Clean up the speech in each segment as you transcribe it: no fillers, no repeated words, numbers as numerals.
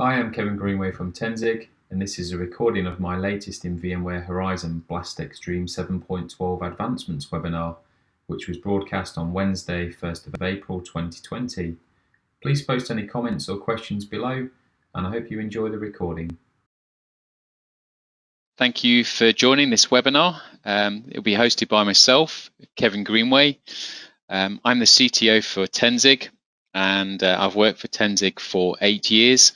Hi, I'm Kevin Greenway from Tenzing, and this is a recording of my latest in VMware Horizon Blast Extreme 7.12 Advancements webinar, which was broadcast on Wednesday, 1st of April 2020. Please post any comments or questions below, and I hope you enjoy the recording. Thank you for joining this webinar. It will be hosted by myself, Kevin Greenway. I'm the CTO for Tenzing, and I've worked for Tenzing for 8 years,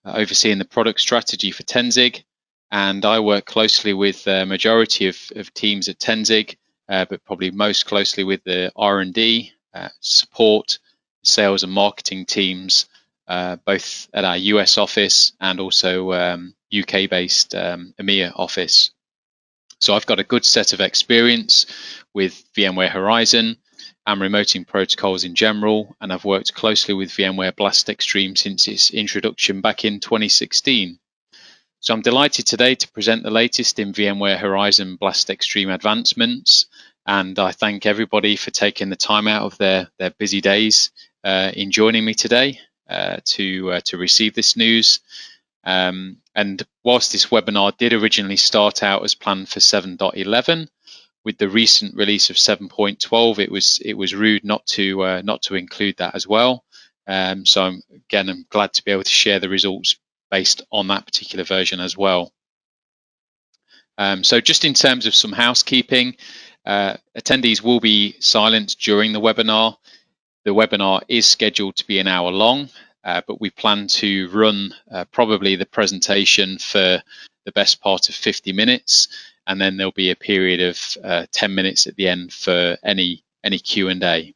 overseeing the product strategy for Tenzing. And I work closely with the majority of teams at Tenzing, but probably most closely with the R&D, support, sales and marketing teams, both at our US office and also UK-based EMEA office. So I've got a good set of experience with VMware Horizon and remoting protocols in general, and I've worked closely with VMware Blast Extreme since its introduction back in 2016. So I'm delighted today to present the latest in VMware Horizon Blast Extreme advancements, and I thank everybody for taking the time out of their busy days in joining me today to receive this news. And whilst this webinar did originally start out as planned for 7.11, with the recent release of 7.12, it was rude not to include that as well. So I'm glad to be able to share the results based on that particular version as well. So just in terms of some housekeeping, attendees will be silent during the webinar. The webinar is scheduled to be an hour long, but we plan to run probably the presentation for the best part of 50 minutes, and then there'll be a period of 10 minutes at the end for any Q&A.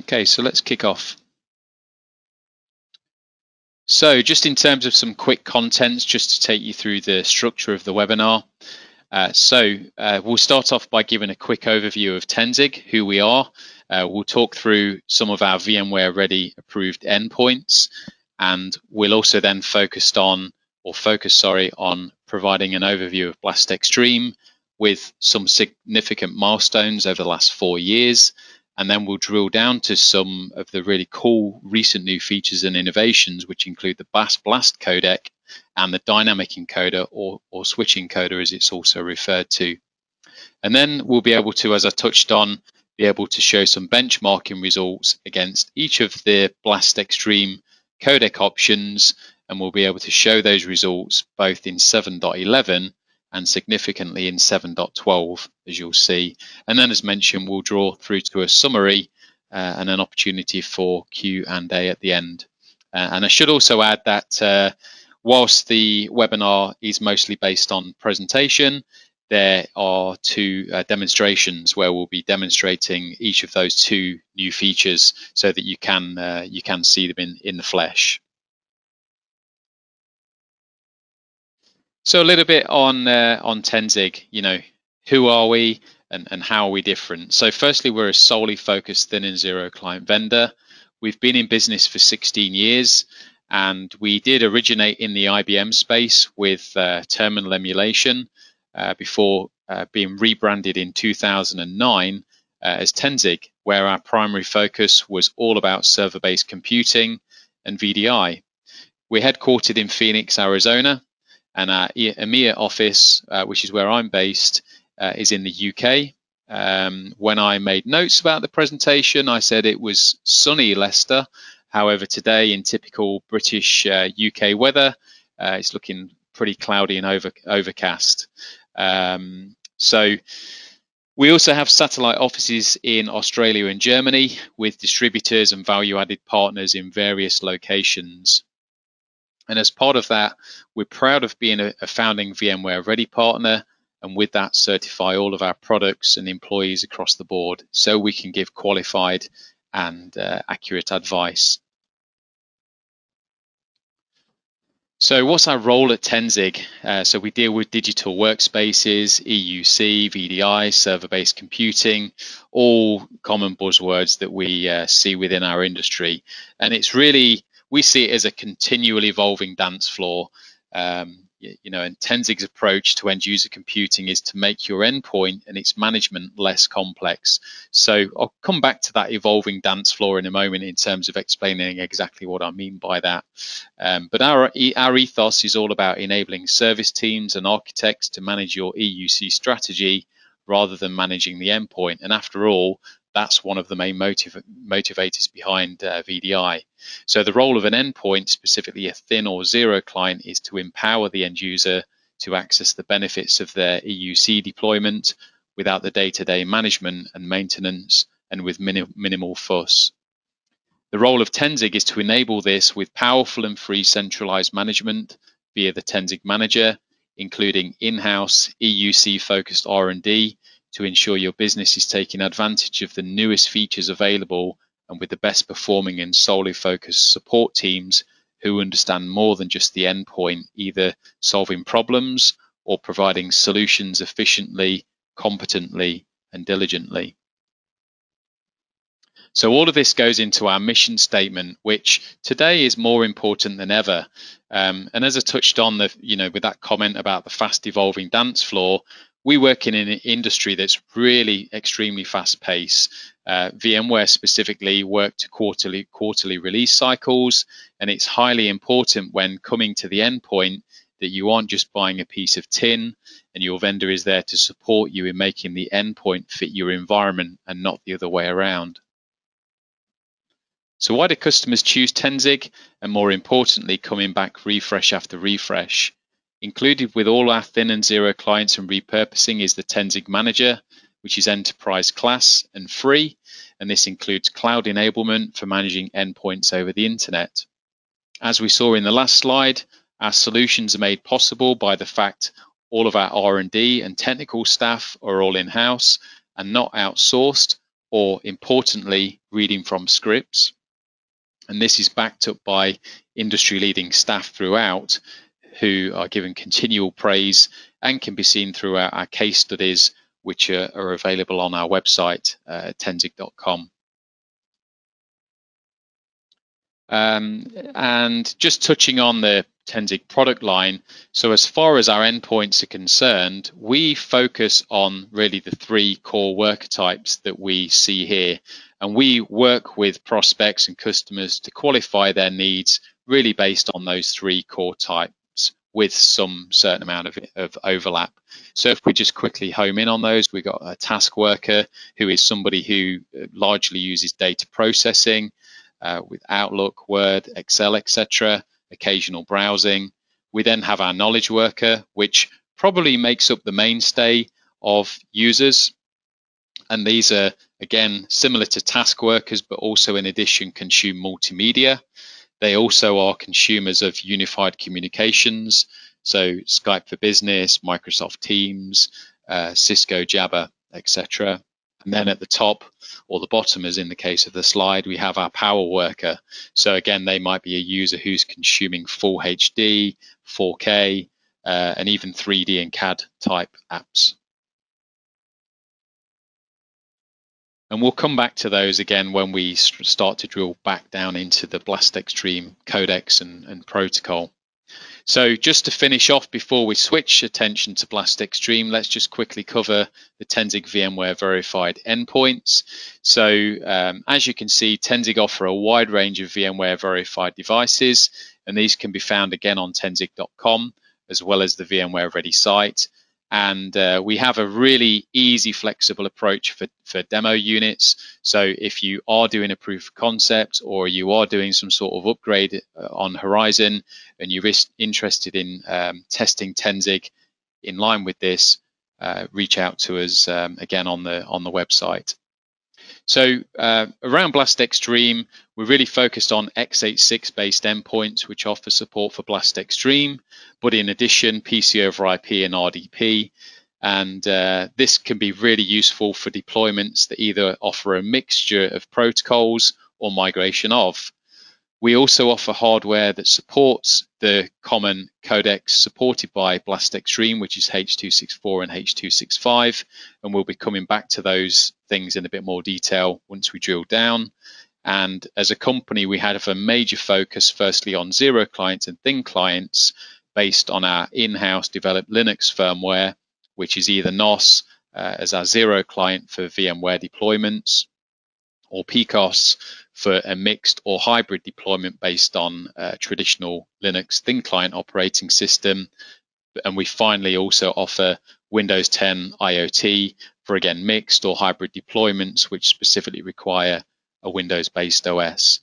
Okay, so let's kick off. So just in terms of some quick contents, just to take you through the structure of the webinar. We'll start off by giving a quick overview of Tenzing, who we are. We'll talk through some of our VMware Ready approved endpoints, and we'll also then focus on providing an overview of Blast Extreme with some significant milestones over the last 4 years. And then we'll drill down to some of the really cool recent new features and innovations, which include the Blast Codec and the dynamic encoder or switch encoder, as it's also referred to. And then we'll be able to, as I touched on, be able to show some benchmarking results against each of the Blast Extreme codec options, and we'll be able to show those results both in 7.11 and significantly in 7.12, as you'll see. And then, as mentioned, we'll draw through to a summary and an opportunity for Q&A at the end. And I should also add that whilst the webinar is mostly based on presentation, there are 2 demonstrations where we'll be demonstrating each of those 2 new features so that you can see them in the flesh. So a little bit on Tenzing, who are we and how are we different? So firstly, we're a solely focused thin and zero client vendor. We've been in business for 16 years, and we did originate in the IBM space with terminal emulation before being rebranded in 2009 as Tenzing, where our primary focus was all about server-based computing and VDI. We're headquartered in Phoenix, Arizona, and our EMEA office, which is where I'm based, is in the UK. When I made notes about the presentation, I said it was sunny Leicester. However, today in typical British UK weather, it's looking pretty cloudy and overcast. So we also have satellite offices in Australia and Germany with distributors and value-added partners in various locations. And as part of that, we're proud of being a founding VMware Ready partner, and with that certify all of our products and employees across the board so we can give qualified and accurate advice. So what's our role at Tenzing? So we deal with digital workspaces, EUC, VDI, server-based computing, all common buzzwords that we see within our industry. And it's really, we see it as a continually evolving dance floor. and Tenzing's approach to end user computing is to make your endpoint and its management less complex. So I'll come back to that evolving dance floor in a moment in terms of explaining exactly what I mean by that. But our ethos is all about enabling service teams and architects to manage your EUC strategy rather than managing the endpoint. And after all, that's one of the main motivators behind VDI. So the role of an endpoint, specifically a thin or zero client, is to empower the end user to access the benefits of their EUC deployment without the day-to-day management and maintenance and with minimal fuss. The role of Tenzing is to enable this with powerful and free centralized management via the Tenzing Manager, including in-house EUC-focused R&D to ensure your business is taking advantage of the newest features available, and with the best performing and solely focused support teams who understand more than just the endpoint, either solving problems or providing solutions efficiently, competently, and diligently. So all of this goes into our mission statement, which today is more important than ever. And as I touched on, with that comment about the fast evolving dance floor, we work in an industry that's really extremely fast paced. VMware specifically work to quarterly release cycles, and it's highly important when coming to the endpoint that you aren't just buying a piece of tin and your vendor is there to support you in making the endpoint fit your environment and not the other way around. So why do customers choose Tenzing? And more importantly, coming back refresh after refresh? Included with all our thin and zero clients and repurposing is the Tenzing Manager, which is enterprise class and free. And this includes cloud enablement for managing endpoints over the internet. As we saw in the last slide, our solutions are made possible by the fact all of our R&D and technical staff are all in-house and not outsourced, or importantly, reading from scripts. And this is backed up by industry-leading staff throughout who are given continual praise and can be seen through our case studies, which are available on our website, tenzing.com. And just touching on the Tenzing product line, so as far as our endpoints are concerned, we focus on really the three core worker types that we see here. And we work with prospects and customers to qualify their needs really based on those three core types with some certain amount of overlap. So if we just quickly home in on those, we've got a task worker who is somebody who largely uses data processing with Outlook, Word, Excel, etc., occasional browsing. We then have our knowledge worker, which probably makes up the mainstay of users. And these are, again, similar to task workers, but also in addition consume multimedia. They also are consumers of unified communications, so Skype for Business, Microsoft Teams, Cisco Jabber, etc. And then at the top or the bottom, as in the case of the slide, we have our power worker. So again, they might be a user who's consuming full HD, 4K, and even 3D and CAD type apps. And we'll come back to those again when we start to drill back down into the BlastXtreme codecs and protocol. So just to finish off before we switch attention to BlastXtreme, let's just quickly cover the Tenzing VMware verified endpoints. So as you can see, Tenzing offer a wide range of VMware verified devices, and these can be found again on tenzing.com as well as the VMware Ready site. And we have a really easy, flexible approach for demo units. So if you are doing a proof of concept or you are doing some sort of upgrade on Horizon and you're interested in testing Tenzing in line with this, reach out to us again on the website. So around BlastXtreme, we're really focused on x86 based endpoints, which offer support for BlastXtreme, but in addition, PC over IP and RDP. And this can be really useful for deployments that either offer a mixture of protocols or migration of. We also offer hardware that supports the common codecs supported by BlastXtreme, which is H.264 and H.265, and we'll be coming back to those things in a bit more detail once we drill down. And as a company, we have a major focus firstly on zero clients and thin clients based on our in-house developed Linux firmware, which is either NOS as our zero client for VMware deployments, or PCOS for a mixed or hybrid deployment based on traditional Linux thin client operating system. And we finally also offer Windows 10 IoT for, again, mixed or hybrid deployments, which specifically require a Windows-based OS.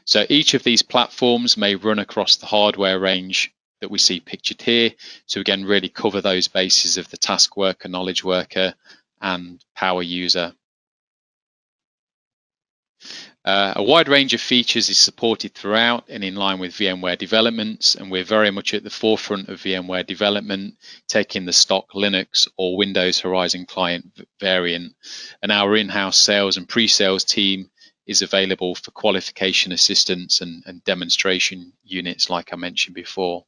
So each of these platforms may run across the hardware range that we see pictured here. So again, really cover those bases of the task worker, knowledge worker, and power user. A wide range of features is supported throughout and in line with VMware developments, and we're very much at the forefront of VMware development, taking the stock Linux or Windows Horizon client variant. And our in-house sales and pre-sales team is available for qualification assistance and demonstration units like I mentioned before.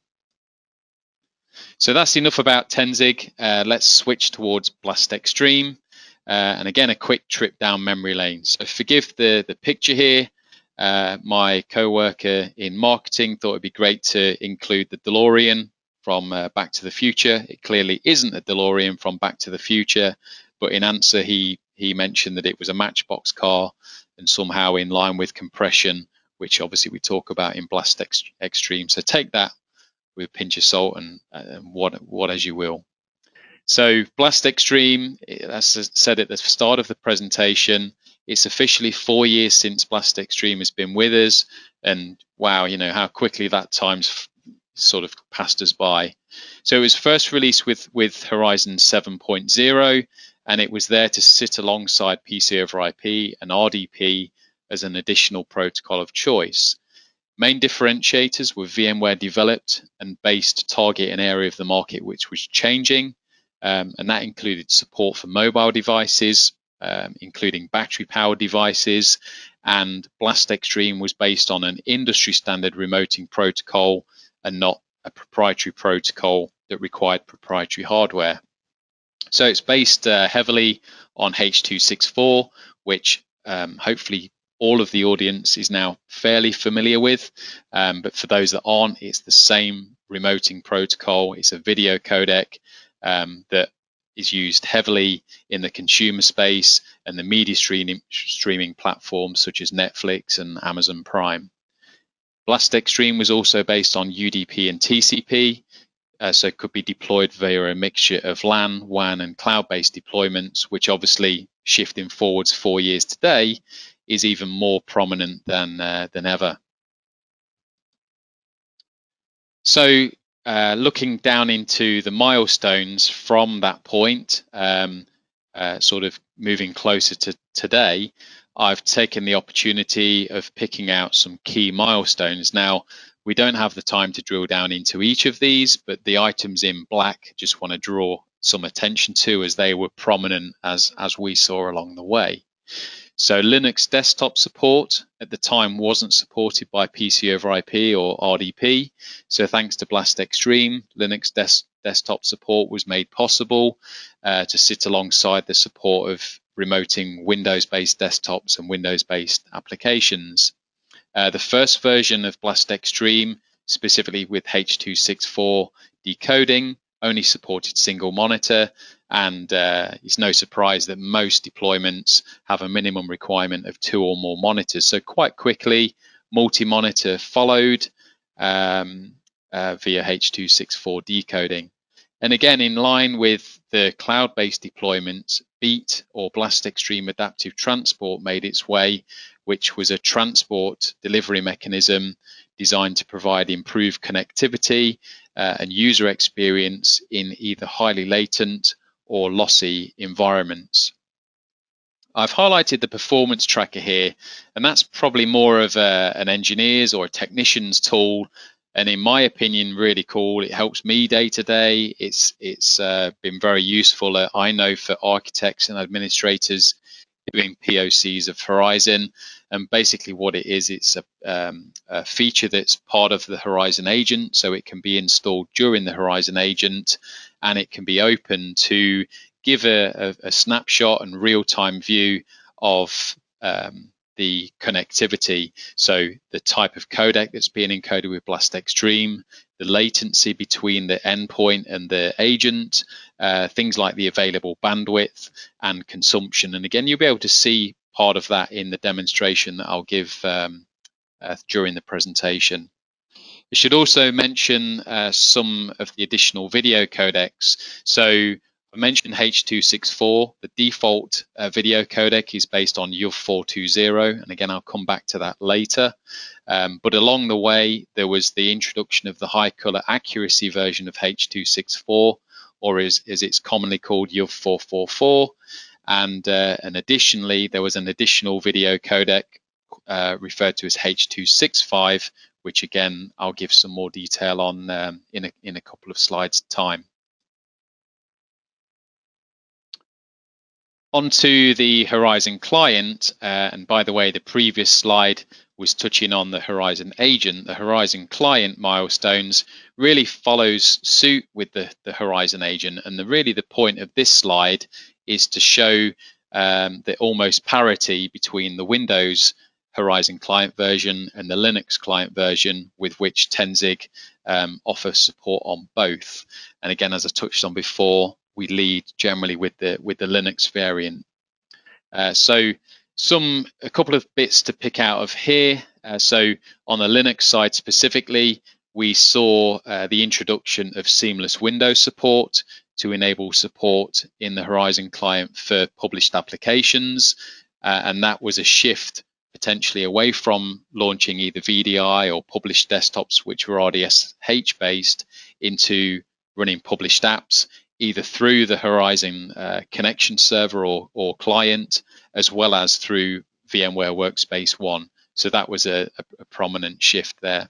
So that's enough about Tenzing. Let's switch towards Blast Extreme. And again, a quick trip down memory lane. So forgive the picture here. My co-worker in marketing thought it'd be great to include the DeLorean from Back to the Future. It clearly isn't a DeLorean from Back to the Future, but in answer, he mentioned that it was a Matchbox car and somehow in line with compression, which obviously we talk about in Blast Extreme. So take that with a pinch of salt and what as you will. So Blast Extreme, as I said at the start of the presentation, it's officially 4 years since Blast Extreme has been with us, and wow, you know how quickly that time's sort of passed us by. So it was first released with Horizon 7.0, and it was there to sit alongside PC over IP and RDP as an additional protocol of choice. Main differentiators were VMware developed and based to target an area of the market which was changing. And that included support for mobile devices, including battery-powered devices, and Blast Extreme was based on an industry-standard remoting protocol and not a proprietary protocol that required proprietary hardware. So it's based heavily on H.264, which hopefully all of the audience is now fairly familiar with, but for those that aren't, it's the same remoting protocol. It's a video codec that is used heavily in the consumer space and the media streaming platforms such as Netflix and Amazon Prime. Blast Extreme was also based on UDP and TCP, so it could be deployed via a mixture of LAN, WAN, and cloud-based deployments, which obviously shifting forwards 4 years today is even more prominent than ever. So looking down into the milestones from that point, sort of moving closer to today, I've taken the opportunity of picking out some key milestones. Now, we don't have the time to drill down into each of these, but the items in black just want to draw some attention to as they were prominent as we saw along the way. So Linux desktop support at the time wasn't supported by PC over IP or RDP. So thanks to Blast Extreme, Linux desktop support was made possible to sit alongside the support of remoting Windows-based desktops and Windows-based applications. The first version of Blast Extreme, specifically with H.264 decoding, only supported single monitor, and it's no surprise that most deployments have a minimum requirement of 2 or more monitors. So quite quickly, multi-monitor followed via H.264 decoding. And again, in line with the cloud-based deployments, Beat or Blast Extreme Adaptive Transport made its way, which was a transport delivery mechanism designed to provide improved connectivity and user experience in either highly latent or lossy environments. I've highlighted the performance tracker here, and that's probably more of an engineer's or a technician's tool, and in my opinion, really cool. It helps me day to day. It's been very useful, I know, for architects and administrators doing POCs of Horizon. And basically what it is, it's a feature that's part of the Horizon agent, so it can be installed during the Horizon agent, and it can be open to give a snapshot and real-time view of the connectivity, so the type of codec that's being encoded with BlastXtream, the latency between the endpoint and the agent, things like the available bandwidth and consumption. And again, you'll be able to see part of that in the demonstration that I'll give during the presentation. I should also mention some of the additional video codecs. So I mentioned H.264. The default video codec is based on UV420, and again, I'll come back to that later. But along the way, there was the introduction of the high color accuracy version of H.264, or as it's commonly called, UV444. And additionally, there was an additional video codec referred to as H.265, which again, I'll give some more detail on in a couple of slides' time. Onto the Horizon client, and by the way, the previous slide was touching on the Horizon agent. The Horizon client milestones really follows suit with the Horizon agent, and really the point of this slide is to show the almost parity between the Windows Horizon client version and the Linux client version, with which Tenzing offers support on both. And again, as I touched on before, we lead generally with the Linux variant. So a couple of bits to pick out of here. So on the Linux side specifically, we saw the introduction of seamless Windows support to enable support in the Horizon client for published applications, and that was a shift potentially away from launching either VDI or published desktops, which were RDSH based, into running published apps, either through the Horizon connection server or client, as well as through VMware Workspace ONE. So that was a prominent shift there.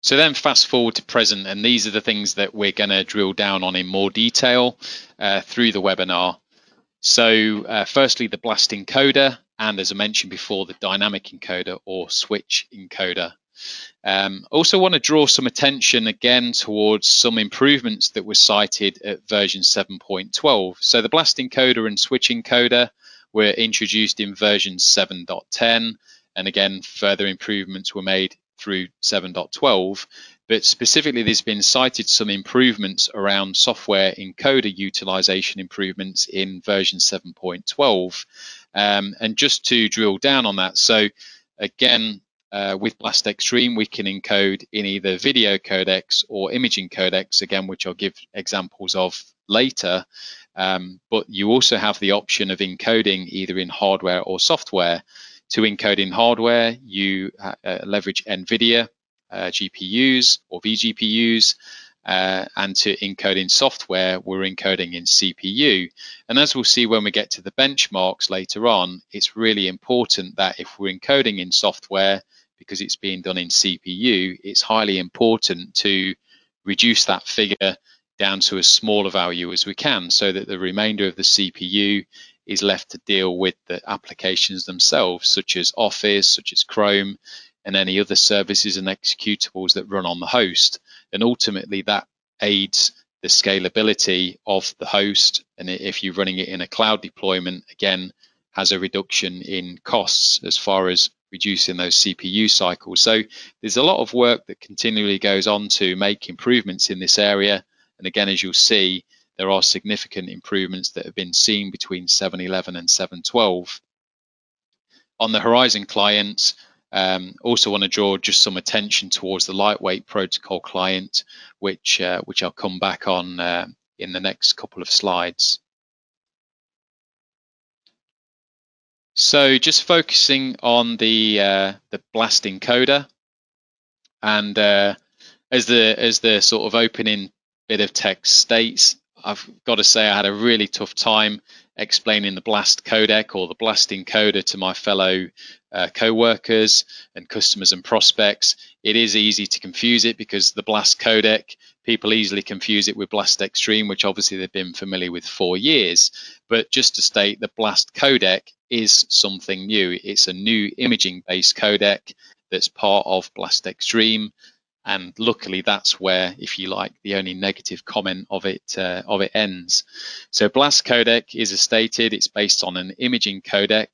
So then fast forward to present, and these are the things that we're going to drill down on in more detail through the webinar. So firstly, the Blast encoder, and as I mentioned before, the dynamic encoder or switch encoder. Also want to draw some attention again towards some improvements that were cited at version 7.12. So the Blast encoder and switch encoder were introduced in version 7.10, and again, further improvements were made through 7.12. But specifically, there's been cited some improvements around software encoder utilization improvements in version 7.12. And just to drill down on that, so again, with BlastXtream, we can encode in either video codecs or imaging codecs, again, which I'll give examples of later. But you also have the option of encoding either in hardware or software. To encode in hardware, you leverage NVIDIA GPUs or vGPUs, and to encode in software, we're encoding in CPU. And as we'll see when we get to the benchmarks later on, it's really important that if we're encoding in software, because it's being done in CPU, it's highly important to reduce that figure down to as small a value as we can, so that the remainder of the CPU is left to deal with the applications themselves, such as Office, such as Chrome, and any other services and executables that run on the host. And ultimately that aids the scalability of the host. And if you're running it in a cloud deployment, again, has a reduction in costs as far as reducing those CPU cycles. So there's a lot of work that continually goes on to make improvements in this area. And again, as you'll see, there are significant improvements that have been seen between 7.11 and 7.12. On the Horizon clients, also want to draw just some attention towards the lightweight protocol client, which I'll come back on in the next couple of slides. So just focusing on the Blast encoder, and as the sort of opening bit of text states, I've got to say I had a really tough time explaining the Blast codec or the Blast encoder to my fellow co-workers and customers and prospects. It is easy to confuse it because the Blast codec, people easily confuse it with BlastXtream, which obviously they've been familiar with for years. But just to state, the Blast codec is something new. It's a new imaging-based codec that's part of BlastXtream. and luckily that's where, if you like, the only negative comment of it ends. So BLAST codec is as stated, it's based on an imaging codec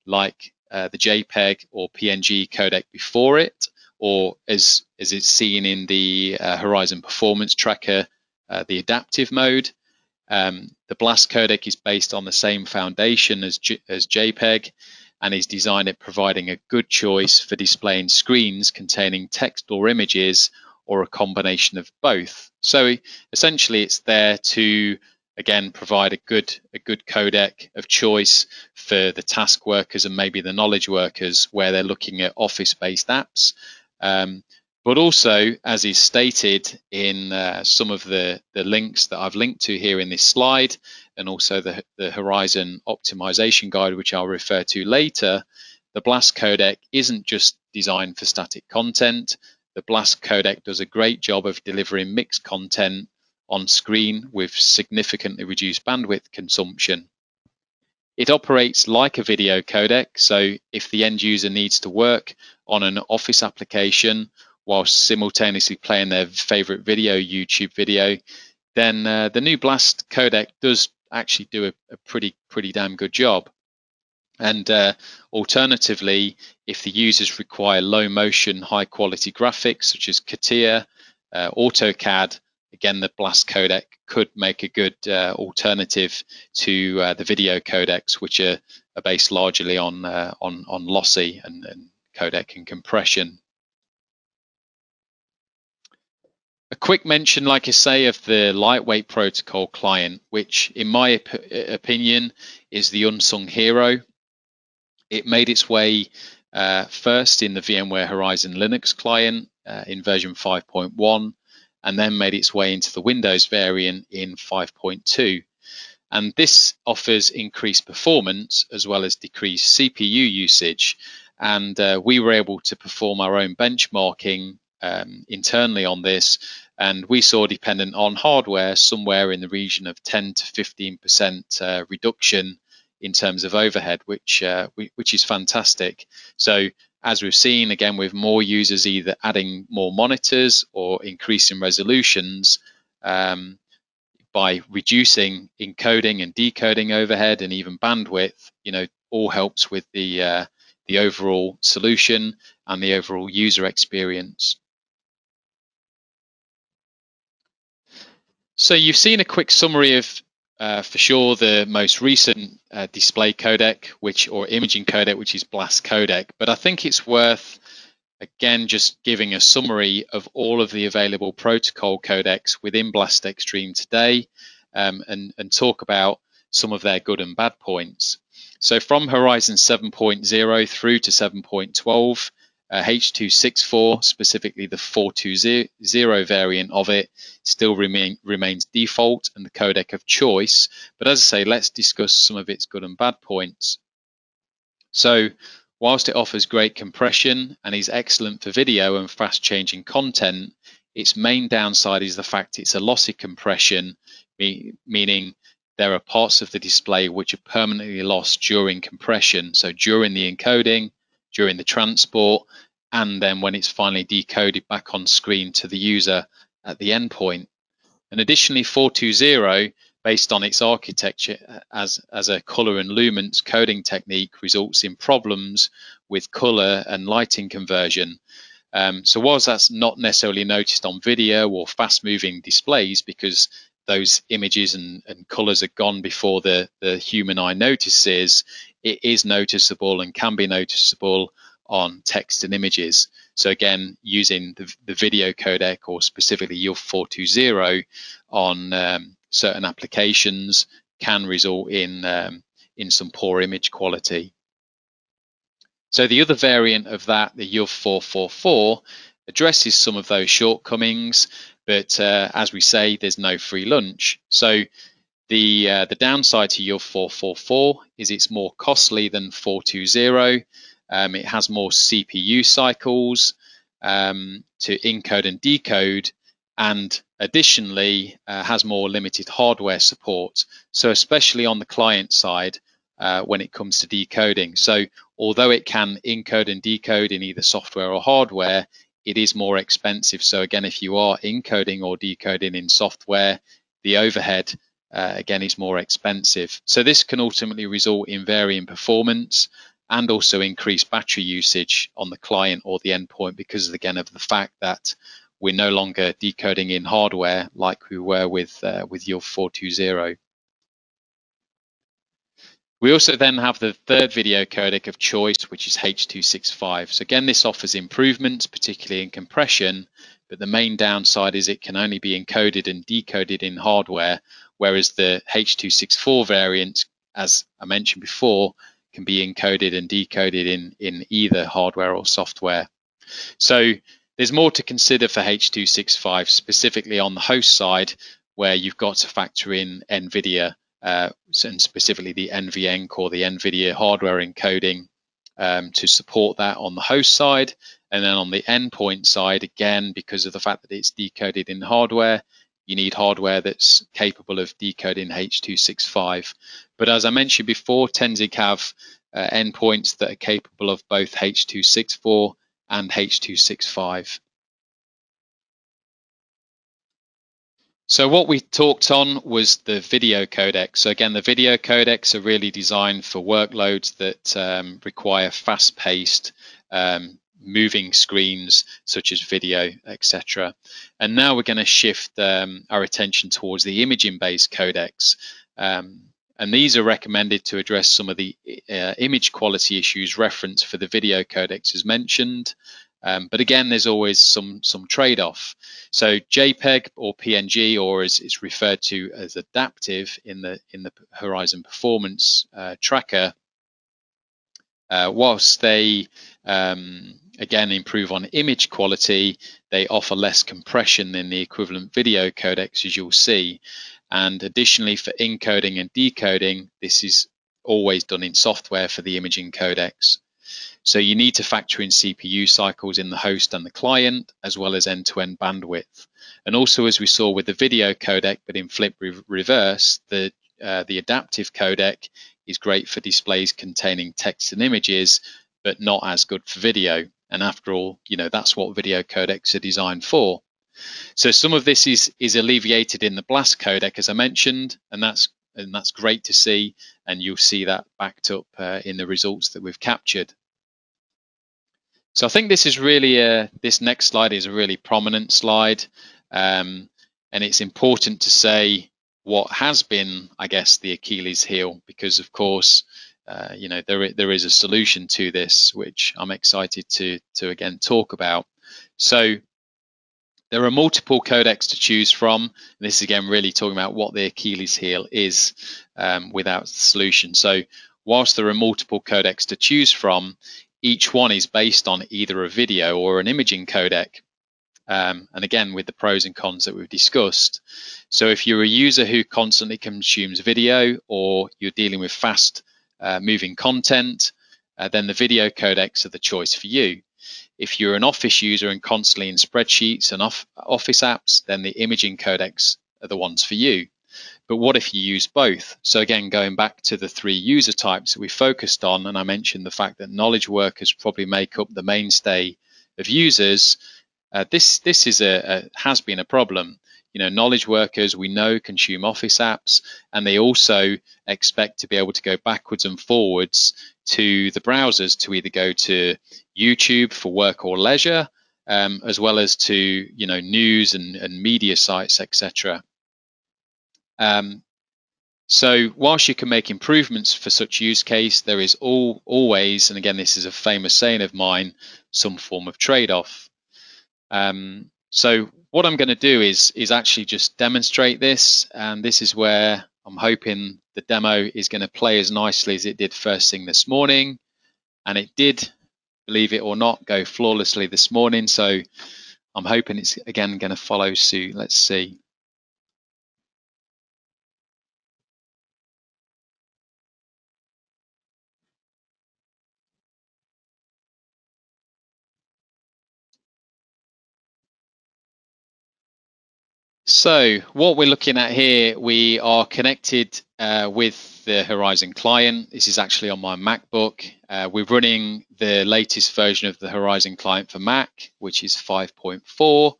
like the JPEG or PNG codec before it, or as it's seen in the Horizon Performance Tracker, the adaptive mode. The BLAST codec is based on the same foundation as JPEG and is designed at providing a good choice for displaying screens containing text or images, or a combination of both. So essentially it's there to, again, provide a good codec of choice for the task workers and maybe the knowledge workers where they're looking at office-based apps. But also, as is stated in some of the links that I've linked to here in this slide, and also the Horizon optimization guide, which I'll refer to later, the BLAST codec isn't just designed for static content. The BLAST codec does a great job of delivering mixed content on screen with significantly reduced bandwidth consumption. It operates like a video codec, so if the end user needs to work on an office application whilst simultaneously playing their favorite video, YouTube video, then the new BLAST codec does actually do a pretty damn good job. And alternatively, if the users require low motion, high quality graphics such as CATIA, AutoCAD, again, the BLAST codec could make a good alternative to the video codecs, which are based largely on lossy and codec and compression. A quick mention, like I say, of the lightweight protocol client, which in my opinion is the unsung hero. It made its way first in the VMware Horizon Linux client in version 5.1, and then made its way into the Windows variant in 5.2. And this offers increased performance as well as decreased CPU usage. And we were able to perform our own benchmarking internally on this, and we saw, dependent on hardware, somewhere in the region of 10 to 15% reduction in terms of overhead, which is fantastic. So as we've seen, again, with more users either adding more monitors or increasing resolutions, by reducing encoding and decoding overhead and even bandwidth, all helps with the overall solution and the overall user experience. So you've seen a quick summary of, for sure, the most recent display codec, or imaging codec, which is BLAST codec. But I think it's worth, again, just giving a summary of all of the available protocol codecs within BLAST Extreme today, and talk about some of their good and bad points. So from Horizon 7.0 through to 7.12, H.264, specifically the 420 variant of it, still remains default and the codec of choice. But as I say, let's discuss some of its good and bad points. So whilst it offers great compression and is excellent for video and fast changing content, its main downside is the fact it's a lossy compression, meaning there are parts of the display which are permanently lost during compression. So during the encoding, during the transport, and then when it's finally decoded back on screen to the user at the endpoint. And additionally, 420, based on its architecture as a color and lumens coding technique, results in problems with color and lighting conversion. So whilst that's not necessarily noticed on video or fast moving displays, because those images and colors are gone before the human eye notices, it is noticeable and can be noticeable on text and images. So again, using the video codec, or specifically your 420 on certain applications, can result in some poor image quality. So the other variant of that, the YUV 444, addresses some of those shortcomings, but as we say, there's no free lunch. So the downside to YUV 444 is it's more costly than 420. It has more CPU cycles to encode and decode, and additionally has more limited hardware support. So especially on the client side, when it comes to decoding. So although it can encode and decode in either software or hardware, it is more expensive. So again, if you are encoding or decoding in software, the overhead again is more expensive. So this can ultimately result in varying performance and also increased battery usage on the client or the endpoint, because again of the fact that we're no longer decoding in hardware like we were with your 420. We also then have the third video codec of choice, which is H.265. So again, this offers improvements, particularly in compression, but the main downside is it can only be encoded and decoded in hardware, whereas the H.264 variant, as I mentioned before, can be encoded and decoded in either hardware or software. So there's more to consider for H.265, specifically on the host side, where you've got to factor in NVIDIA, and specifically the NVEnc or the NVIDIA hardware encoding to support that on the host side. And then on the endpoint side, again, because of the fact that it's decoded in hardware, you need hardware that's capable of decoding H.265. But as I mentioned before, Tenzing have endpoints that are capable of both H.264 and H.265. So what we talked on was the video codec. So again, the video codecs are really designed for workloads that require fast-paced moving screens, such as video, etc. And now we're going to shift our attention towards the imaging-based codecs. And these are recommended to address some of the image quality issues referenced for the video codecs as mentioned. But again, there's always some trade-off. So JPEG or PNG, or as it's referred to as adaptive in the Horizon Performance Tracker, whilst they again improve on image quality, they offer less compression than the equivalent video codecs, as you'll see. And additionally, for encoding and decoding, this is always done in software for the imaging codecs. So you need to factor in CPU cycles in the host and the client, as well as end-to-end bandwidth. And also, as we saw with the video codec, but in flip reverse, the adaptive codec is great for displays containing text and images, but not as good for video. And after all, that's what video codecs are designed for. So some of this is alleviated in the BLAST codec, as I mentioned, and that's great to see. And you'll see that backed up in the results that we've captured. So I think this is really this next slide is a really prominent slide, and it's important to say what has been, I guess, the Achilles heel, because of course, there is a solution to this, which I'm excited to again talk about. So there are multiple codecs to choose from. And this is again really talking about what the Achilles heel is without the solution. So whilst there are multiple codecs to choose from, each one is based on either a video or an imaging codec. And again, with the pros and cons that we've discussed. So if you're a user who constantly consumes video, or you're dealing with fast moving content, then the video codecs are the choice for you. If you're an Office user and constantly in spreadsheets and Office apps, then the imaging codecs are the ones for you. But what if you use both? So again, going back to the three user types that we focused on, and I mentioned the fact that knowledge workers probably make up the mainstay of users. This has been a problem. Knowledge workers, we know, consume Office apps, and they also expect to be able to go backwards and forwards to the browsers to either go to YouTube for work or leisure, as well as to news and media sites, etc. So whilst you can make improvements for such use case, there is always, and again, this is a famous saying of mine, some form of trade-off. So what I'm going to do is actually just demonstrate this, and this is where I'm hoping the demo is going to play as nicely as it did first thing this morning, and it did, believe it or not, go flawlessly this morning. So I'm hoping it's again going to follow suit. Let's see. So what we're looking at here, we are connected with the Horizon client. This is actually on my MacBook. We're running the latest version of the Horizon client for Mac, which is 5.4.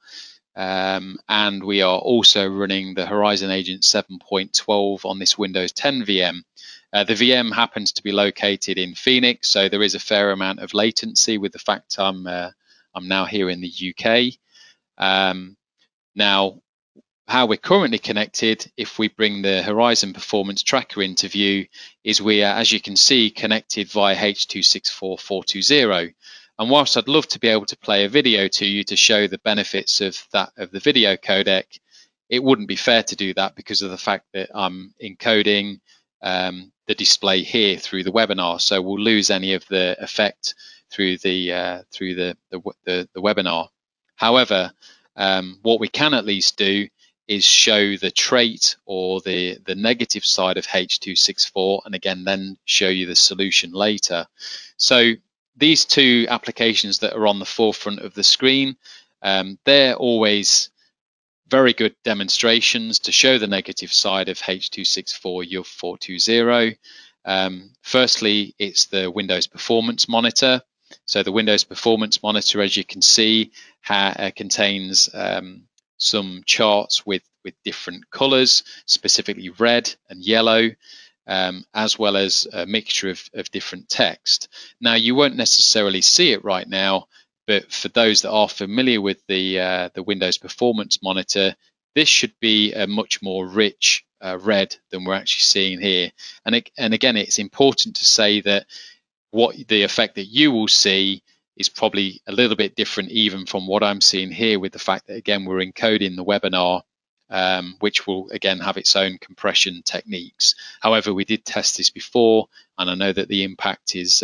And we are also running the Horizon Agent 7.12 on this Windows 10 VM. The VM happens to be located in Phoenix, so there is a fair amount of latency with the fact I'm now here in the UK. Now, how we're currently connected, if we bring the Horizon Performance Tracker into view, is we are, as you can see, connected via H.264.420. And whilst I'd love to be able to play a video to you to show the benefits of the video codec, it wouldn't be fair to do that because of the fact that I'm encoding the display here through the webinar. So we'll lose any of the effect through the webinar. However, what we can at least do is show the trait or the negative side of H.264, and again then show you the solution later. So these two applications that are on the forefront of the screen, they're always very good demonstrations to show the negative side of H.264 UF420. Firstly, it's the Windows Performance Monitor. So the Windows Performance Monitor, as you can see, contains some charts with different colors, specifically red and yellow, as well as a mixture of different text. Now, you won't necessarily see it right now, but for those that are familiar with the Windows Performance Monitor, this should be a much more rich red than we're actually seeing here. And again, it's important to say that what the effect that you will see is probably a little bit different even from what I'm seeing here, with the fact that, again, we're encoding the webinar, which will again have its own compression techniques. However, we did test this before, and I know that the impact is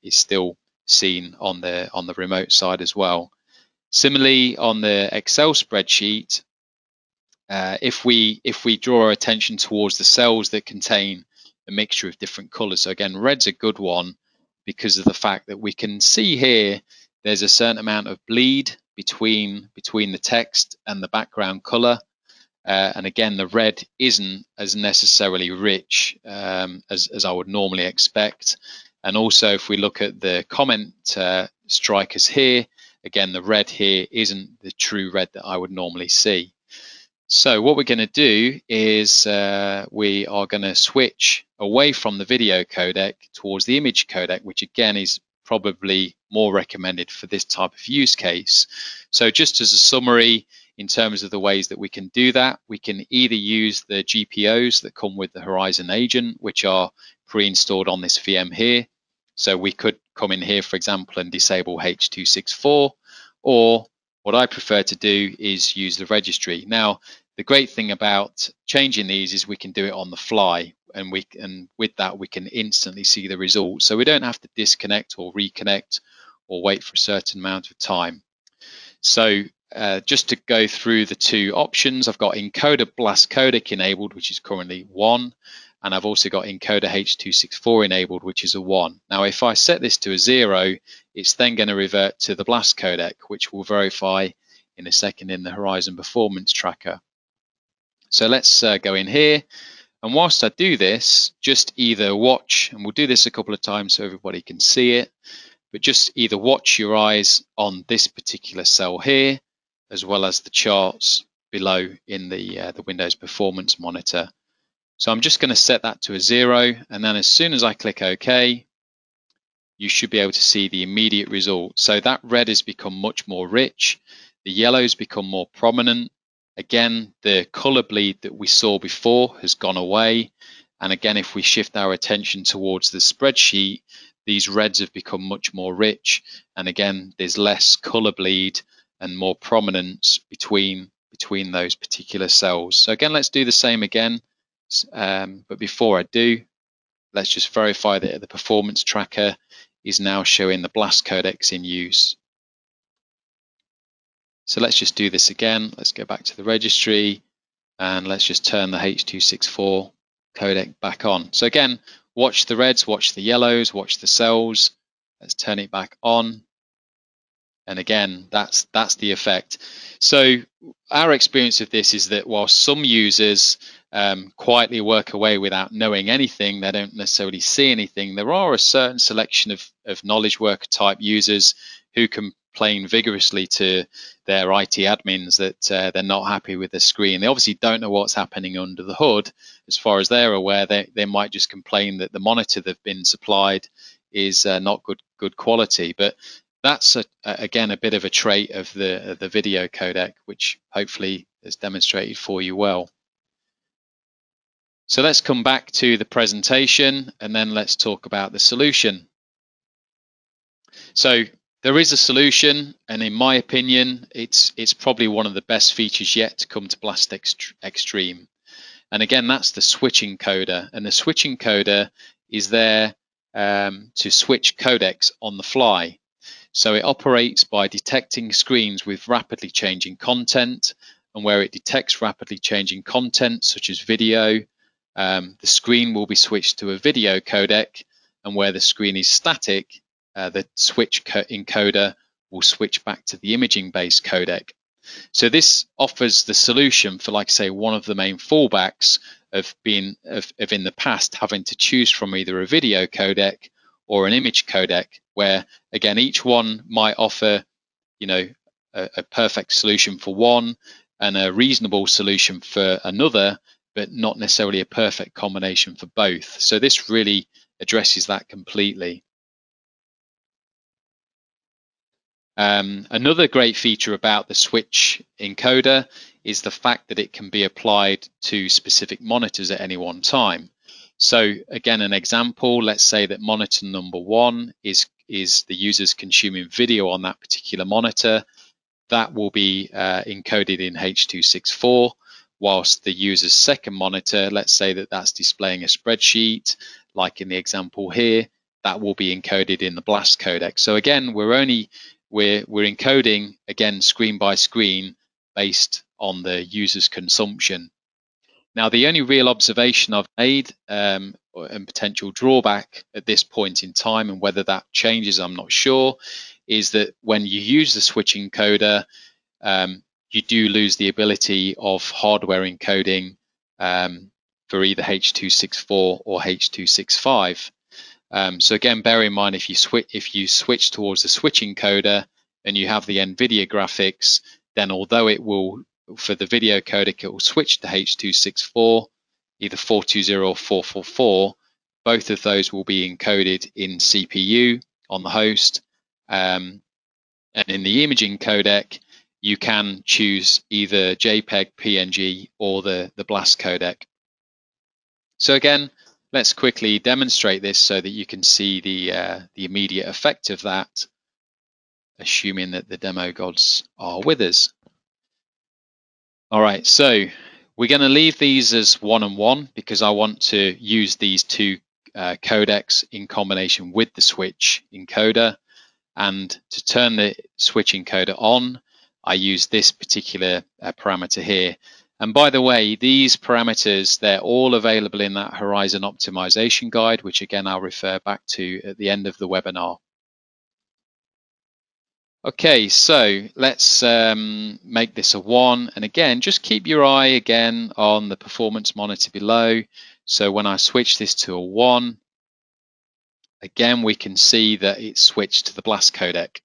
still seen on the remote side as well. Similarly, on the Excel spreadsheet, if we draw our attention towards the cells that contain a mixture of different colors, so again, red's a good one because of the fact that we can see here there's a certain amount of bleed between the text and the background color. And again, the red isn't as necessarily rich as I would normally expect. And also, if we look at the comment strikers here, again, the red here isn't the true red that I would normally see. So what we're going to do is we are going to switch away from the video codec towards the image codec, which again is probably more recommended for this type of use case. So just as a summary, in terms of the ways that we can do that, we can either use the GPOs that come with the Horizon agent, which are pre-installed on this VM here. So we could come in here, for example, and disable H.264, or what I prefer to do is use the registry. Now, the great thing about changing these is we can do it on the fly, and with that we can instantly see the results. So we don't have to disconnect or reconnect or wait for a certain amount of time. So just to go through the two options, I've got encoder blast codec enabled, which is currently 1, and I've also got encoder H.264 enabled, which is a 1. Now, if I set this to a 0, it's then going to revert to the blast codec, which we'll verify in a second in the Horizon Performance Tracker. So let's go in here, and whilst I do this, just either watch, and we'll do this a couple of times so everybody can see it, but just either watch your eyes on this particular cell here, as well as the charts below in the Windows Performance Monitor. So I'm just going to set that to a 0, and then as soon as I click OK, you should be able to see the immediate result. So that red has become much more rich, the yellow's become more prominent. Again, the color bleed that we saw before has gone away. And again, if we shift our attention towards the spreadsheet, these reds have become much more rich. And again, there's less color bleed and more prominence between those particular cells. So again, let's do the same again. But before I do, let's just verify that the performance tracker is now showing the blast codecs in use. So let's just do this again. Let's go back to the registry, and let's just turn the H.264 codec back on. So again, watch the reds, watch the yellows, watch the cells. Let's turn it back on. And again, that's the effect. So our experience of this is that while some users quietly work away without knowing anything, they don't necessarily see anything, there are a certain selection of knowledge worker type users who complain vigorously to their IT admins that they're not happy with the screen. They obviously don't know what's happening under the hood. As far as they're aware, they might just complain that the monitor they've been supplied is not good quality. But that's again a bit of a trait of the video codec, which hopefully is demonstrated for you well. So let's come back to the presentation and then let's talk about the solution. So there is a solution, and in my opinion, it's probably one of the best features yet to come to Blast Extreme. And again, that's the switch encoder, and the switch encoder is there to switch codecs on the fly. So it operates by detecting screens with rapidly changing content, and where it detects rapidly changing content, such as video, the screen will be switched to a video codec, and where the screen is static, the switch encoder will switch back to the imaging-based codec. So this offers the solution for, like I say, one of the main fallbacks of in the past having to choose from either a video codec or an image codec, where again each one might offer, you know, a perfect solution for one and a reasonable solution for another, but not necessarily a perfect combination for both. So this really addresses that completely. Another great feature about the switch encoder is the fact that it can be applied to specific monitors at any one time. So again, an example, let's say that monitor number 1 is the user's consuming video on that particular monitor. That will be encoded in H.264, whilst the user's second monitor, let's say that that's displaying a spreadsheet, like in the example here, that will be encoded in the BLAST codec. So again, we're encoding, again, screen by screen based on the user's consumption. Now, the only real observation I've made and potential drawback at this point in time, and whether that changes, I'm not sure, is that when you use the switch encoder, you do lose the ability of hardware encoding for either H.264 or H.265. So again, bear in mind if you switch towards the switch encoder and you have the NVIDIA graphics, then although it will, for the video codec, it will switch to H.264, either 420 or 444. Both of those will be encoded in CPU on the host. And in the imaging codec, you can choose either JPEG, PNG, or the BLAST codec. So again, let's quickly demonstrate this so that you can see the immediate effect of that, assuming that the demo gods are with us. All right, so we're going to leave these as 1 and 1 because I want to use these two codecs in combination with the switch encoder. And to turn the switch encoder on, I use this particular parameter here. And by the way, these parameters, they're all available in that Horizon optimization guide, which again, I'll refer back to at the end of the webinar. Okay, so let's make this a 1. And again, just keep your eye again on the performance monitor below. So when I switch this to a 1, again, we can see that it's switched to the BLAST codec.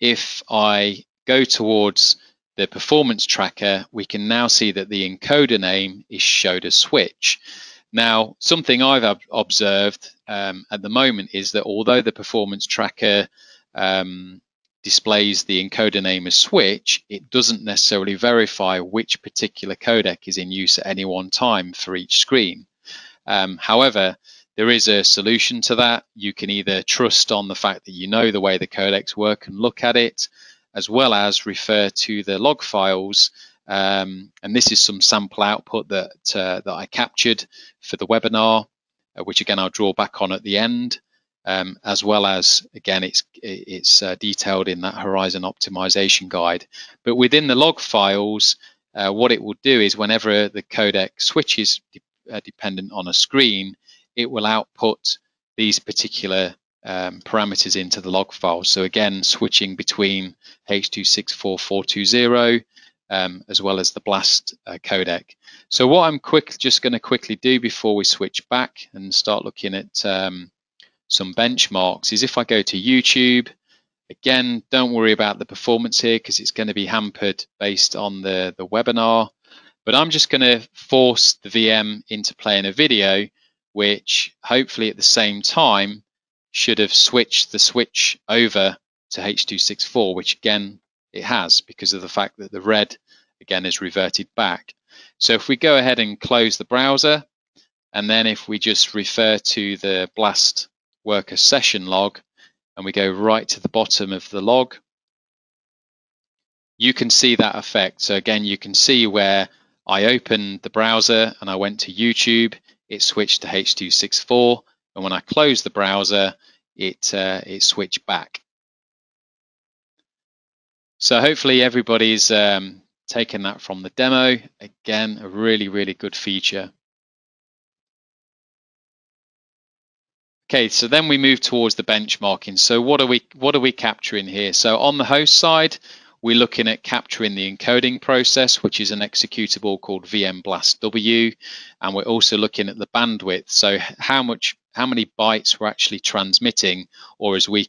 If I go towards the performance tracker, we can now see that the encoder name is showed as switch. Now, something I've observed at the moment is that although the performance tracker displays the encoder name as switch, it doesn't necessarily verify which particular codec is in use at any one time for each screen. However, there is a solution to that. You can either trust on the fact that you know the way the codecs work and look at it, as well as refer to the log files. And this is some sample output that I captured for the webinar, which again I'll draw back on at the end, as well as, again, it's detailed in that Horizon optimization guide. But within the log files, what it will do is whenever the codec switches dependent on a screen, it will output these particular parameters into the log file. So again, switching between H.264.420 as well as the BLAST codec. So what I'm just going to quickly do before we switch back and start looking at some benchmarks is if I go to YouTube, again, don't worry about the performance here because it's going to be hampered based on the webinar. But I'm just going to force the VM into playing a video, which hopefully at the same time should have switched the switch over to H.264, which again, it has because of the fact that the red again is reverted back. So if we go ahead and close the browser, and then if we just refer to the BLAST worker session log, and we go right to the bottom of the log, you can see that effect. So again, you can see where I opened the browser and I went to YouTube, it switched to H.264, and when I closed the browser, it switched back. So hopefully everybody's taken that from the demo. Again, a really, really good feature. Okay, so then we move towards the benchmarking. So what are we capturing here? So on the host side, we're looking at capturing the encoding process, which is an executable called VM-BLAST-W, and we're also looking at the bandwidth. So how many bytes we're actually transmitting, or as we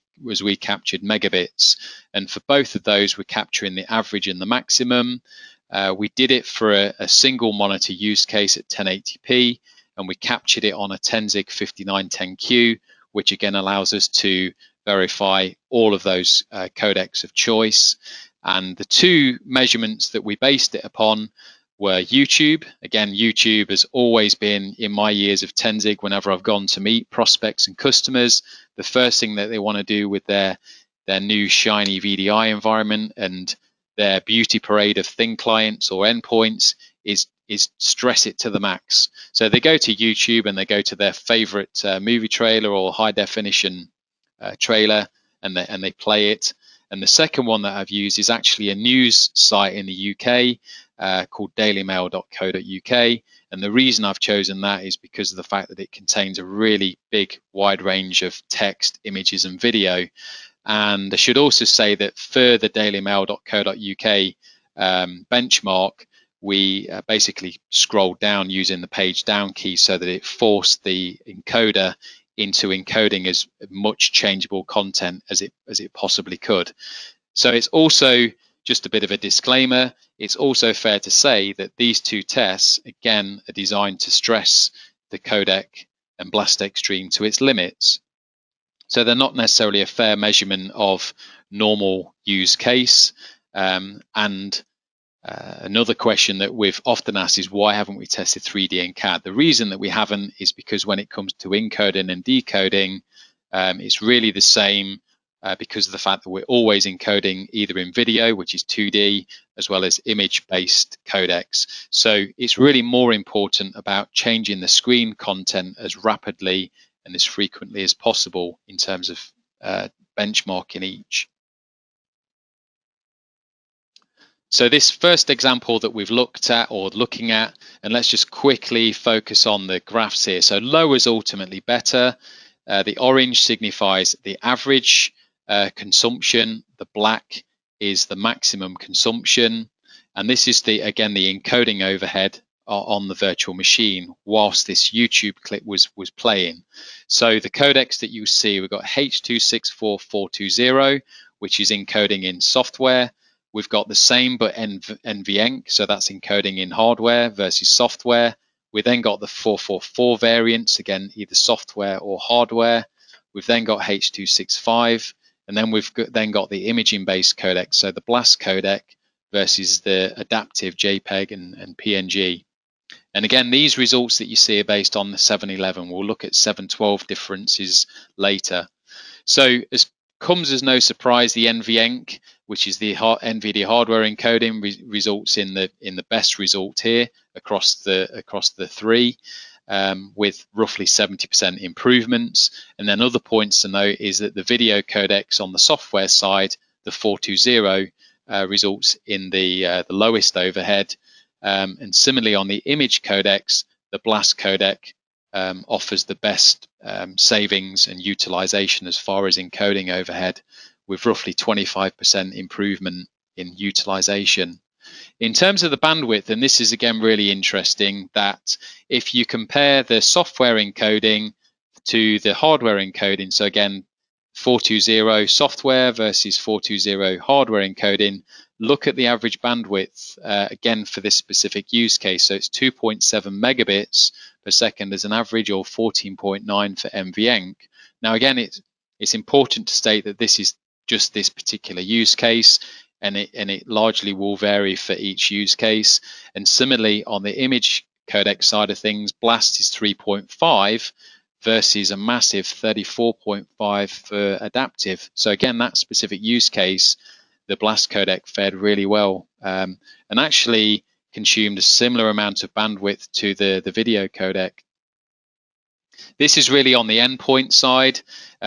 captured megabits. And for both of those, we're capturing the average and the maximum. We did it for a single monitor use case at 1080p, and we captured it on a Tenzing 5910Q, which again allows us to verify all of those codecs of choice. And the two measurements that we based it upon were YouTube. Again, YouTube has always been, in my years of Tenzing, whenever I've gone to meet prospects and customers, the first thing that they want to do with their new shiny VDI environment and their beauty parade of thin clients or endpoints is stress it to the max. So they go to YouTube and they go to their favorite movie trailer or high definition trailer, and they play it. And the second one that I've used is actually a news site in the UK called dailymail.co.uk. And the reason I've chosen that is because of the fact that it contains a really big, wide range of text, images, and video. And I should also say that for the dailymail.co.uk benchmark, we basically scrolled down using the page down key so that it forced the encoder into encoding as much changeable content as it possibly could. So it's also, just a bit of a disclaimer, it's also fair to say that these two tests, again, are designed to stress the codec and BLAST Extreme to its limits. So they're not necessarily a fair measurement of normal use case. Another question that we've often asked is why haven't we tested 3D and CAD? The reason that we haven't is because when it comes to encoding and decoding, it's really the same because of the fact that we're always encoding either in video, which is 2D, as well as image-based codecs. So it's really more important about changing the screen content as rapidly and as frequently as possible in terms of benchmarking each. So this first example that we've looked at or looking at, and let's just quickly focus on the graphs here. So low is ultimately better. The orange signifies the average consumption. The black is the maximum consumption. And this is again the encoding overhead on the virtual machine whilst this YouTube clip was playing. So the codecs that you see, we've got H.264.420, which is encoding in software. We've got the same but NVENC, so that's encoding in hardware versus software. We then got the 444 variants, again, either software or hardware. We've then got H.265, and then we've got the imaging-based codec, so the BLAST codec versus the adaptive JPEG and PNG. And again, these results that you see are based on the 711. We'll look at 712 differences later. So as comes as no surprise, the NVENC, which is the NVIDIA hardware encoding, results in the best result here across the three, with roughly 70% improvements. And then other points to note is that the video codecs on the software side, the 420, results in the lowest overhead. And similarly on the image codecs, the BLAST codec offers the best savings and utilization as far as encoding overhead, with roughly 25% improvement in utilization. In terms of the bandwidth, and this is again really interesting, that if you compare the software encoding to the hardware encoding, so again 420 software versus 420 hardware encoding, look at the average bandwidth again for this specific use case. So it's 2.7 megabits per second as an average, or 14.9 for NVENC. Now again, it's important to state that this is just this particular use case, and it largely will vary for each use case. And similarly, on the image codec side of things, BLAST is 3.5 versus a massive 34.5 for adaptive. So again, that specific use case, the BLAST codec fared really well, and actually consumed a similar amount of bandwidth to the video codec. This is really on the endpoint side.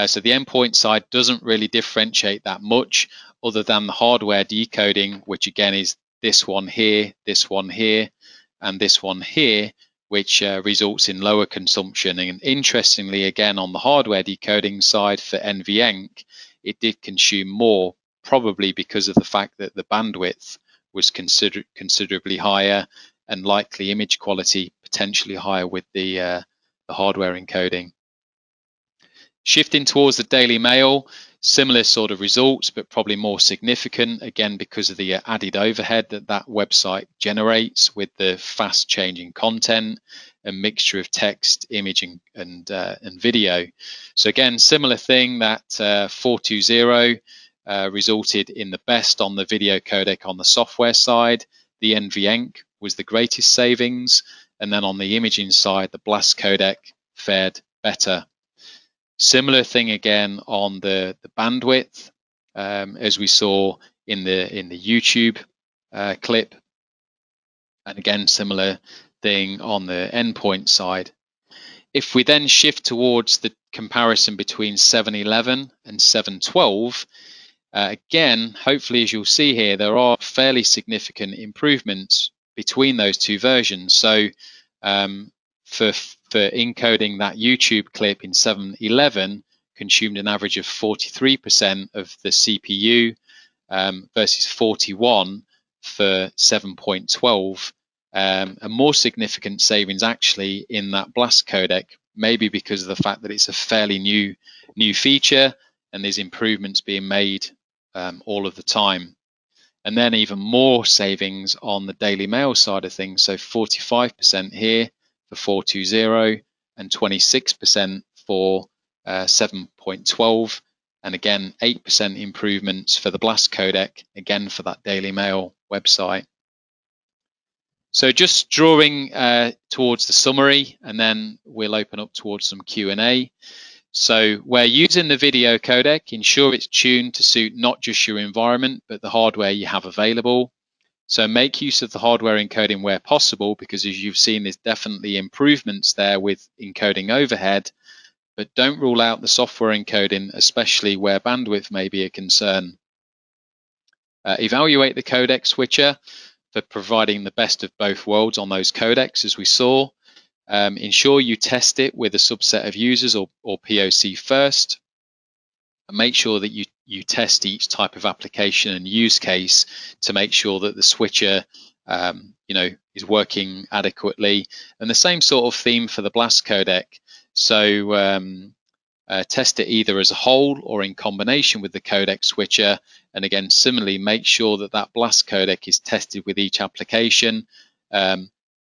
So the endpoint side doesn't really differentiate that much, other than the hardware decoding, which again is this one here, and this one here, which results in lower consumption. And interestingly, again, on the hardware decoding side for NVENC, it did consume more, probably because of the fact that the bandwidth was considerably higher, and likely image quality potentially higher with the hardware encoding. Shifting towards the Daily Mail, similar sort of results, but probably more significant, again, because of the added overhead that website generates with the fast changing content, a mixture of text, image, and video. So again, similar thing, that 420 resulted in the best on the video codec on the software side. The NVENC was the greatest savings, and then on the imaging side, the BLAST codec fared better. Similar thing again on the bandwidth, as we saw in the YouTube clip, and again similar thing on the endpoint side. If we then shift towards the comparison between 711 and 712, again, hopefully, as you'll see here, there are fairly significant improvements between those two versions. So for encoding that YouTube clip in 711, consumed an average of 43% of the CPU versus 41 for 7.12. A more significant savings actually in that BLAST codec, maybe because of the fact that it's a fairly new feature and there's improvements being made all of the time. And then even more savings on the Daily Mail side of things, so 45% here for 420 and 26% for 7.12, and again 8% improvements for the BLAST codec, again for that Daily Mail website. So just drawing towards the summary, and then we'll open up towards some Q&A. So we're using the video codec. Ensure it's tuned to suit not just your environment, but the hardware you have available. So make use of the hardware encoding where possible, because as you've seen, there's definitely improvements there with encoding overhead, but don't rule out the software encoding, especially where bandwidth may be a concern. Evaluate the codec switcher for providing the best of both worlds on those codecs, as we saw. Ensure you test it with a subset of users or POC first. And make sure that you test each type of application and use case to make sure that the switcher is working adequately. And the same sort of theme for the BLAST codec. So test it either as a whole or in combination with the codec switcher. And again, similarly, make sure that that BLAST codec is tested with each application.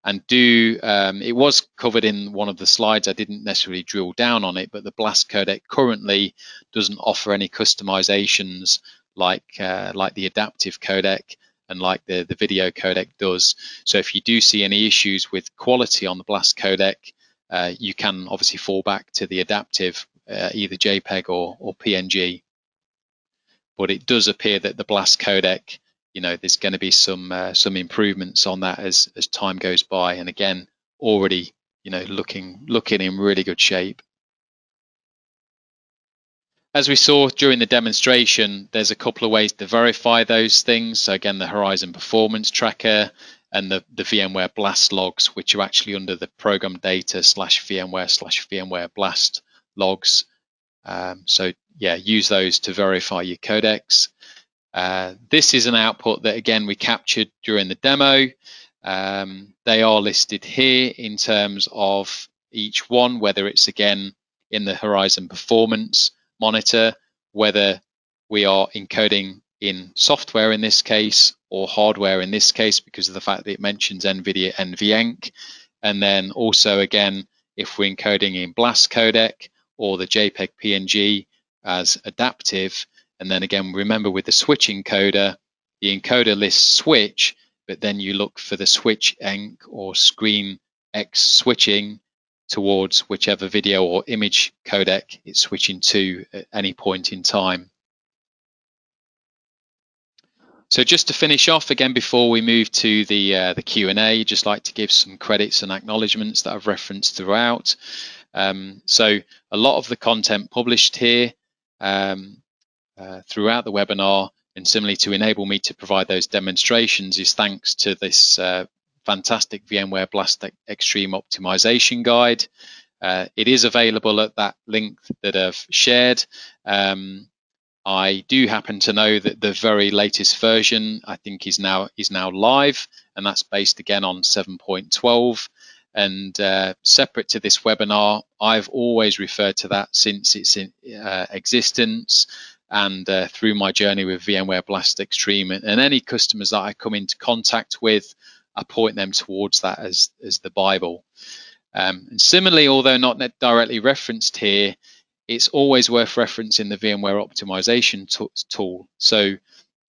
It was covered in one of the slides. I didn't necessarily drill down on it, but the BLAST codec currently doesn't offer any customizations like the adaptive codec and like the video codec does. So if you do see any issues with quality on the BLAST codec, you can obviously fall back to the adaptive, either JPEG or PNG. But it does appear that the BLAST codec, there's going to be some improvements on that as time goes by, and again, already looking in really good shape. As we saw during the demonstration, there's a couple of ways to verify those things. So again, the Horizon Performance Tracker, and the VMware Blast logs, which are actually under the program data /VMware Blast logs. So yeah, use those to verify your codecs. This is an output that again we captured during the demo. They are listed here in terms of each one, whether it's again in the Horizon Performance Monitor, whether we are encoding in software in this case or hardware in this case, because of the fact that it mentions NVIDIA NVENC, and then also again if we're encoding in Blast codec or the JPEG PNG as adaptive. And then again, remember with the switch encoder, the encoder lists switch, but then you look for the switch enc or screen X switching towards whichever video or image codec it's switching to at any point in time. So just to finish off again before we move to the Q&A, just like to give some credits and acknowledgements that I've referenced throughout. So a lot of the content published here throughout the webinar, and similarly to enable me to provide those demonstrations, is thanks to this fantastic VMware Blast Extreme Optimization Guide. It is available at that link that I've shared. I do happen to know that the very latest version I think is now live, and that's based again on 7.12. And separate to this webinar, I've always referred to that since its existence, and through my journey with VMware Blast Extreme, and any customers that I come into contact with, I point them towards that as the Bible. And similarly, although not directly referenced here, it's always worth referencing the VMware optimization tool. So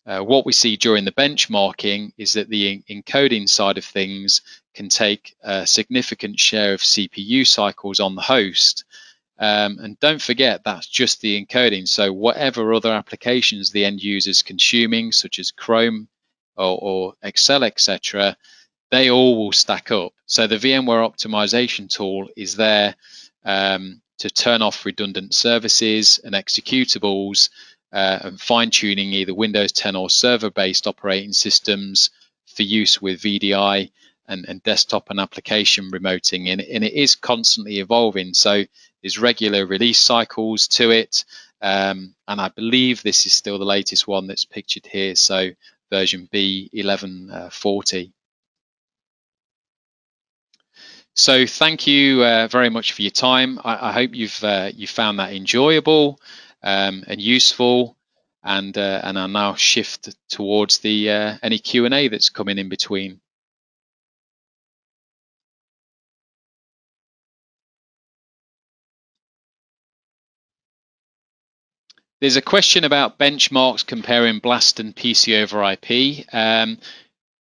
what we see during the benchmarking is that the encoding side of things can take a significant share of CPU cycles on the host. And don't forget, that's just the encoding. So whatever other applications the end user is consuming, such as Chrome or Excel, etc., they all will stack up. So the VMware optimization tool is there to turn off redundant services and executables, and fine-tuning either Windows 10 or server-based operating systems for use with VDI and desktop and application remoting. And it is constantly evolving, so there's regular release cycles to it. And I believe this is still the latest one that's pictured here, so version B 1140. So thank you very much for your time. I hope you found that enjoyable and useful, and I'll now shift towards the any Q&A that's coming in between. There's a question about benchmarks comparing Blast and PC over IP.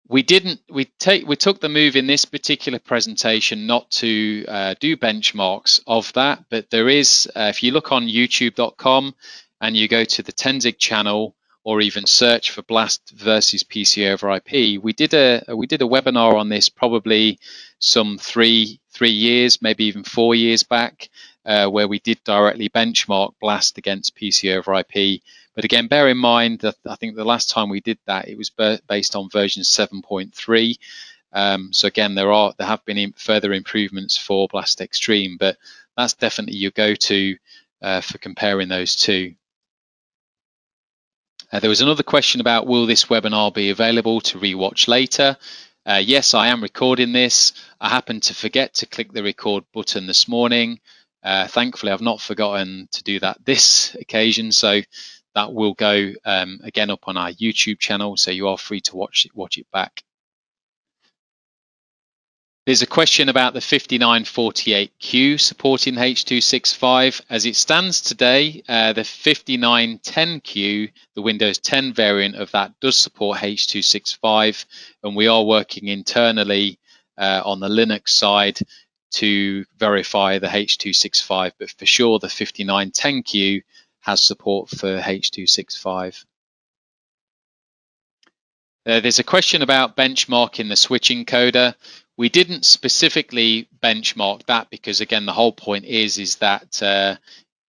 We took the move in this particular presentation not to do benchmarks of that, but there is, if you look on youtube.com and you go to the Tenzing channel, or even search for Blast versus PC over IP, we did a webinar on this probably some three years, maybe even 4 years back, where we did directly benchmark Blast against PC over IP. But again, bear in mind that I think the last time we did that, it was based on version 7.3. So again, there have been further improvements for Blast Extreme, but that's definitely your go-to for comparing those two. There was another question about, will this webinar be available to rewatch later? Yes, I am recording this. I happened to forget to click the record button this morning. Thankfully, I've not forgotten to do that this occasion, so that will go again up on our YouTube channel, so you are free to watch it back. There's a question about the 5948Q supporting H.265. As it stands today, the 5910Q, the Windows 10 variant of that, does support H.265, and we are working internally on the Linux side to verify the H.265, but for sure the 5910Q has support for H.265. There's a question about benchmarking the switch encoder. We didn't specifically benchmark that because, again, the whole point is that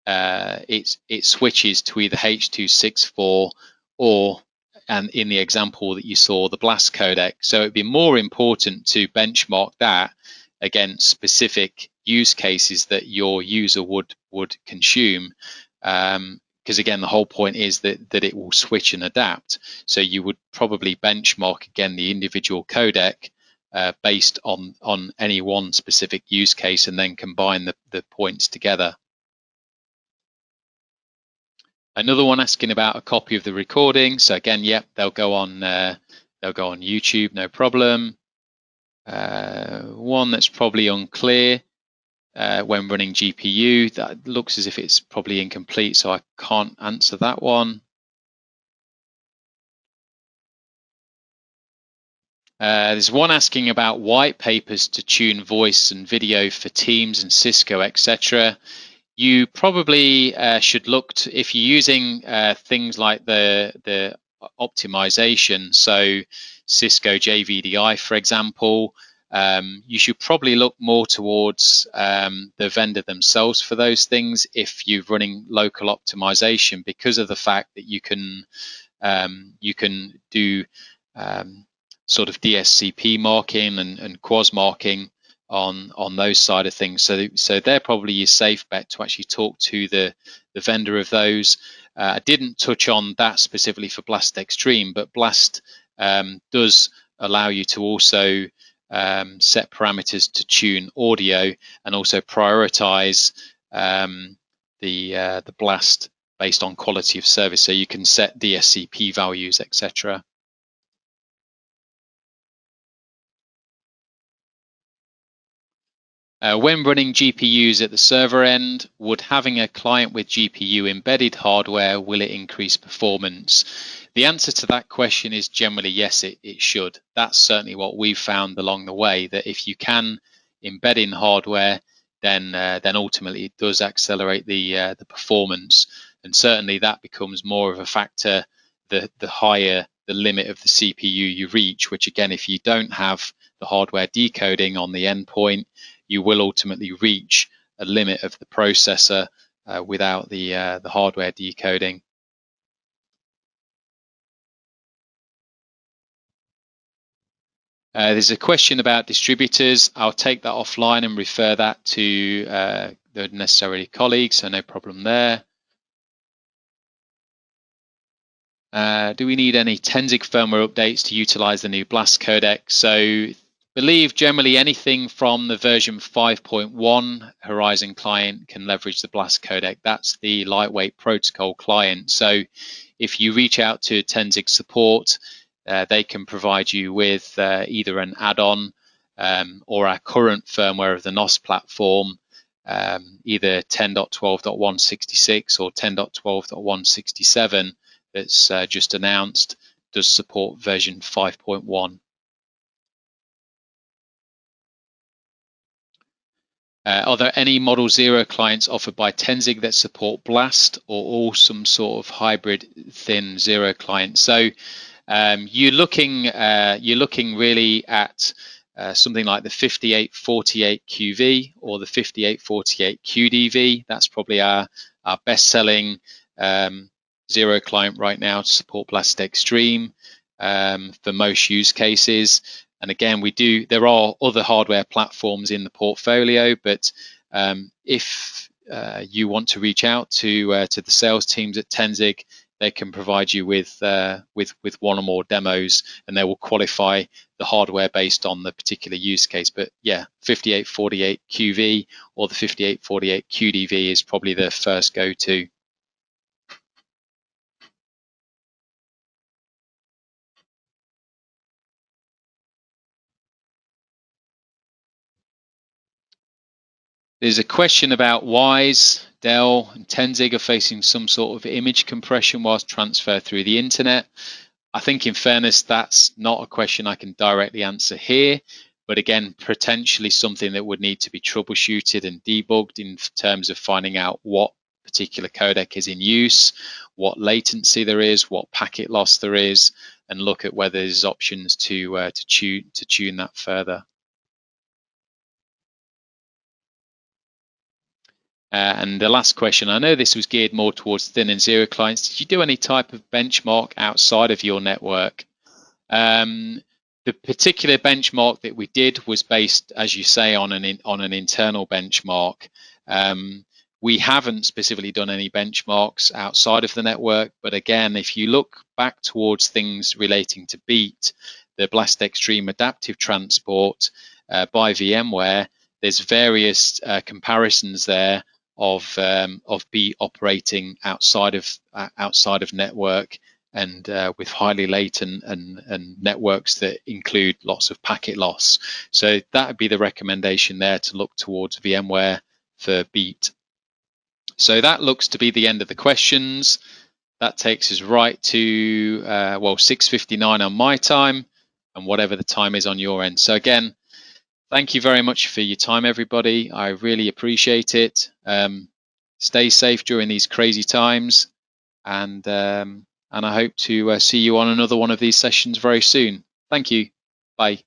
it switches to either H.264 or and in the example that you saw, the blast codec. So it'd be more important to benchmark that against specific use cases that your user would consume. Because again, the whole point is that it will switch and adapt. So you would probably benchmark again the individual codec based on any one specific use case, and then combine the points together. Another one asking about a copy of the recording. So again, yep, they'll go on YouTube, no problem. One that's probably unclear when running GPU. That looks as if it's probably incomplete, so I can't answer that one. There's one asking about white papers to tune voice and video for Teams and Cisco, etc. You probably should look to, if you're using things like the optimization, so Cisco JVDI, for example, you should probably look more towards the vendor themselves for those things if you're running local optimization, because of the fact that you can do sort of DSCP marking and QoS marking on those side of things. So they're probably your safe bet to actually talk to the vendor of those. I didn't touch on that specifically for Blast Extreme, but Blast does allow you to also set parameters to tune audio and also prioritize the Blast based on quality of service. So you can set DSCP values, etc. When running GPUs at the server end, would having a client with GPU embedded hardware, will it increase performance? The answer to that question is generally yes, it should. That's certainly what we've found along the way, that if you can embed in hardware, then ultimately it does accelerate the performance, and certainly that becomes more of a factor the higher the limit of the CPU you reach, which again, if you don't have the hardware decoding on the endpoint, you will ultimately reach a limit of the processor without the hardware decoding. There's a question about distributors. I'll take that offline and refer that to the necessary colleagues, so no problem there. Do we need any Tenzing firmware updates to utilize the new Blast codec? So believe generally anything from the version 5.1 Horizon client can leverage the Blast codec. That's the lightweight protocol client. So if you reach out to Tenzing support, they can provide you with either an add-on or our current firmware of the NOS platform, either 10.12.166 or 10.12.167 that's just announced, does support version 5.1. Are there any Model 0 clients offered by Tenzing that support Blast, or all some sort of hybrid thin zero client? So you're looking really at something like the 5848 QV or the 5848 QDV. That's probably our best-selling zero client right now to support Blast Extreme for most use cases. And again, there are other hardware platforms in the portfolio, but if you want to reach out to the sales teams at Tenzing, they can provide you with one or more demos, and they will qualify the hardware based on the particular use case. But yeah, 5848 QV or the 5848 QDV is probably the first go-to. There's a question about Wise, Dell, and Tenzing are facing some sort of image compression whilst transfer through the internet. I think, in fairness, that's not a question I can directly answer here, but again, potentially something that would need to be troubleshooted and debugged in terms of finding out what particular codec is in use, what latency there is, what packet loss there is, and look at whether there's options to tune that further. And the last question, I know this was geared more towards thin and zero clients. Did you do any type of benchmark outside of your network? The particular benchmark that we did was based, as you say, on an internal benchmark. We haven't specifically done any benchmarks outside of the network, but again, if you look back towards things relating to Beat, the Blast Extreme Adaptive Transport by VMware, there's various comparisons there of Beat operating outside of network and with highly latent and networks that include lots of packet loss. So that would be the recommendation there, to look towards VMware for Beat. So that looks to be the end of the questions. That takes us right to, 6:59 on my time and whatever the time is on your end. So again, thank you very much for your time, everybody. I really appreciate it. Stay safe during these crazy times, and I hope to see you on another one of these sessions very soon. Thank you. Bye.